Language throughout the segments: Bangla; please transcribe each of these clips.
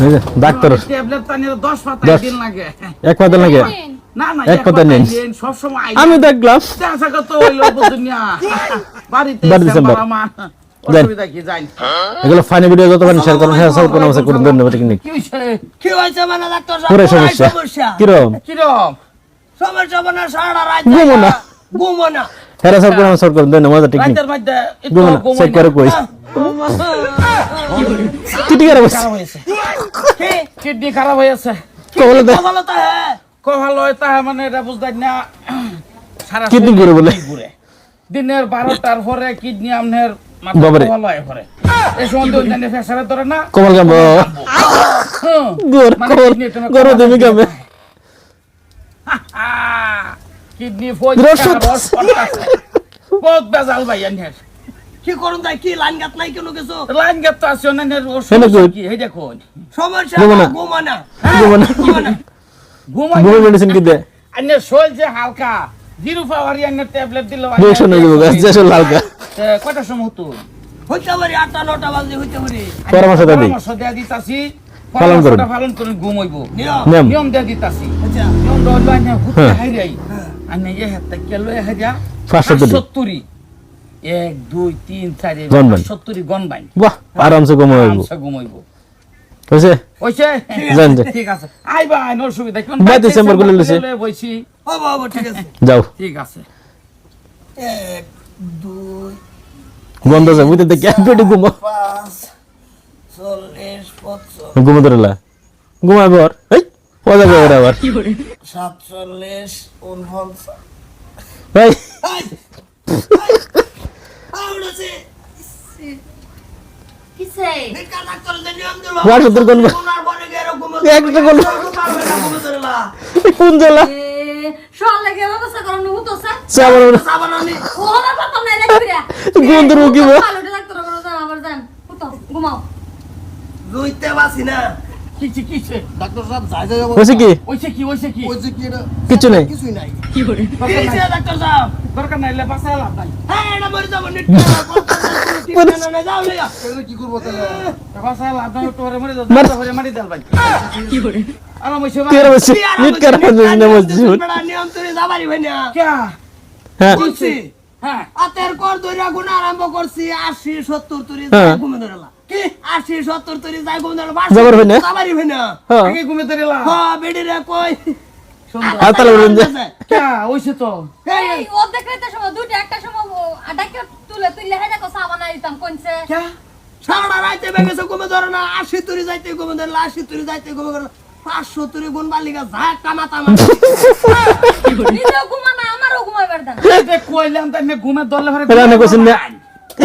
এই যে ডাক্তার ট্যাবলেট পানি 10 পাতা দিন লাগে এক পাতা লাগে না না এক পাতা নেন সব সময় আমি দেখলাম দেখা কত হইলো দুনিয়া বাড়িতে মামা অসুবিধা কি জানি এগুলো ফানি ভিডিও যত পারেন শেয়ার করুন সাবস্ক্রাইব করুন আমাকে করুন ধন্যবাদ টেকনিক কি হইছে মানে ডাক্তার সাহেব পুরো সমস্যা কি রকম সমস্যা মানে সারা রাত ঘুমো না হেরা সব করুন সব করুন ধন্যবাদ টেকনিক রাতের মধ্যে ঘুমো না চেক করে কই কিডনি খারাপ হয়েছে কিডনি খারাপ হয়েছে কভালো হইতা মানে এটা বুঝদাই না সারা কিডনি ঘুরে বলে দিনের 12টার পরে কিডনি আমনের মাথা ভালো হয় পরে এই সময় তো জানি ফেসারে ধরে না কমল গাম্বো গর তুমি গামে কিডনি ফোজ রস পড়তাছে বহুত বেজাল ভাই আনহে কি করুন তাই কি লাইন গাত নাই কোনো কিছু লাইন গাত তো আছে না সমস্যা কি এই দেখো সমস্যা ঘুমানা ঘুমানা মেডিসিন কি দে আন্নে শোল যে হালকা জিরো পাওয়ার আন্নে ট্যাবলেট দিলো রিঅ্যাকশন হয়ে যাবে জেসে হালকা কয়টা সময় হতো হইতে পারে 8টা 9টা বাজে হইতে পারে পরামর্শ দেয়া দিতাছি পালন করুন ঘুমাইবো নিয়ম দেয়া দিতাছি আচ্ছা নিয়ম দল আন্নে হুতে হাইরাই আন্নে এ হাতে কেলো হাজা 570 1 2 3 4 70 গন বাইন বাহ আরামসে ঘুমাইবো কইছে জান ঠিক আছে আইবা নর সুবিধা কোন বাই ডিসেম্বর গুলো লইছে বইছি বাবা ঠিক আছে যাও ঠিক আছে 1 2 বন্ধ যা বুঝতে দেখে পেটে ঘুমো 5 40 50 ঘুমো ধরলা ঘুমাবো আর এই পজা গো আবার 47 49 এই আউড়াছে কিসে নেকা ডাক্তার দেন নিয়ম দিল ওয়ার ভিতর কোন কোনার বনে গেরো ঘুমো একটা কোন ঘুমো ধরলা কোন জেলা সল লাগে ব্যবস্থা করো নু তো স্যার সাবানানি ও না পাতা নাই লেখিরা কোন দূর কি বল ভালো ডাক্তার করো জান আবার জান তো ঘুমাও রুইতে বাসি না কিছে ডাক্তার সাহেব যাই যাই ওইছে কি এটা কিছু নাই কিছুই নাই কি করে কিছে ডাক্তার সাহেব দরকার নাই লে বাসা লাভ নাই হ্যাঁ এটা মরে যাব নেট না যাও লইয়া কি করব তাহলে বাসা লাভ নাই তোরে মরে যাও তোরে মারি দেল ভাই কি করে আরাম হইছে তেরা বসে নিট করা না মসজিদ বড় নিয়ম তোরে যাবারি ভাই না কি হ্যাঁ বলছি হ্যাঁ আতের কর দইরা গুণ আরম্ভ করছি 80 70 তোরে ঘুমে ধরলা কি 80 70 তোরে যাই ঘুমে ধরলা যাবার ভাই না যাবারি ভাই না আগে ঘুমে ধরলা হ্যাঁ বেডি রে কই আর তাহলে বলেন যে কি হইছে তো এই ও দেখতে সময় দুইটা একটা সময় আটাকে তুলে হেডা কো সাবানা দিতাম কোনছে কি সারা রাতে বেগেছে ঘুমে ধরে না 80 তোরে যাইতে ঘুমে ধরলা 80 তোরে যাইতে ঘুমে ধরলা 500 তোরে গুণ বালিকা যা কামাতা নিজে ঘুমানা আমারও ঘুমাইবার দেন এই দেখ কইলাম তাই মে ঘুমে ধরলে পরে এরা কইছেন না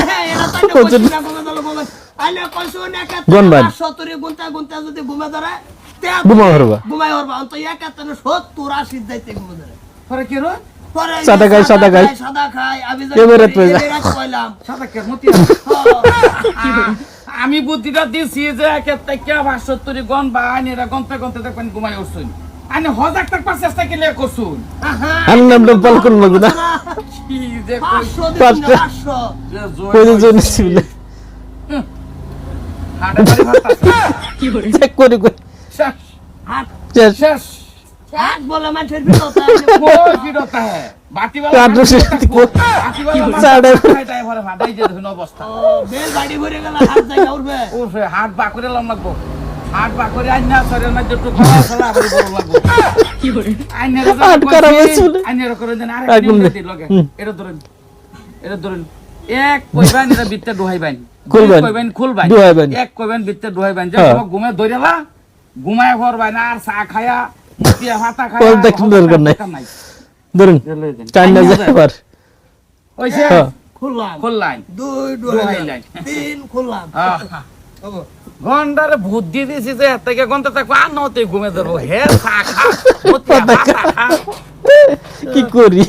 হ্যাঁ এরা তাই কইছেন না ঘুমে ধরলে ঘুমে আইলে কইছো না কা 500 তোরে গুনতা যদি ঘুমে ধরে তে ঘুমাই হরবা অন্ত একাতনে 70 80 যাইতে ঘুমে ধরে পরে কি রো পরে সাদা খাই আমি কইলাম সাদা কে মতি আমি বুদ্ধিটা দিছি যে একাতে কে 570 গন বা আইনেরা গন্তে দেখবেন ঘুমাই উঠছুন আইনে হজাক টাকা পাঁচ চেষ্টা কি লে করছুন আমি নামটা পাল করব না কি যে 500 কই যে নিছিল হাড়ে বাড়ি ভাতা কি করে চেক করে শেষ হাত শেষ बोला मैं फिर भी होता है वो फिर होता है बाती वाला बाती वाला साडे टाइम भरे भाटाई जे धुन अवस्था बेल गाड़ी भरे गेला हाथ जागा उठबे हाथ बाकरे लम लागबो हाथ बाकरे आइना सरे ना जटु खला खला করে বড় লাগবো কি করে আইনা হাত করা হইছিল আইনা করে দেন আরে দিন লগে এটা ধরেন এক কইবান এটা বিতে দোহাইবান কইবান খুলবান এক কইবান বিতে দোহাইবান যে ঘুমে ধইরালা ঘুমায় ভরবান আর চা খায়া মুতিয়া ভাতা খায় কোন দেখুন দরকার নাই ধরুন টাইম না যাবার ওইছে খুললাম 2 দোহাইলাম 3 খুললাম গন্ডারে বুদ্ধি দিছি যে এত থেকে গন্তে থাকবো আর নতে ঘুমে ধরবো হে চা খা মুতিয়া ভাতা খা কি করি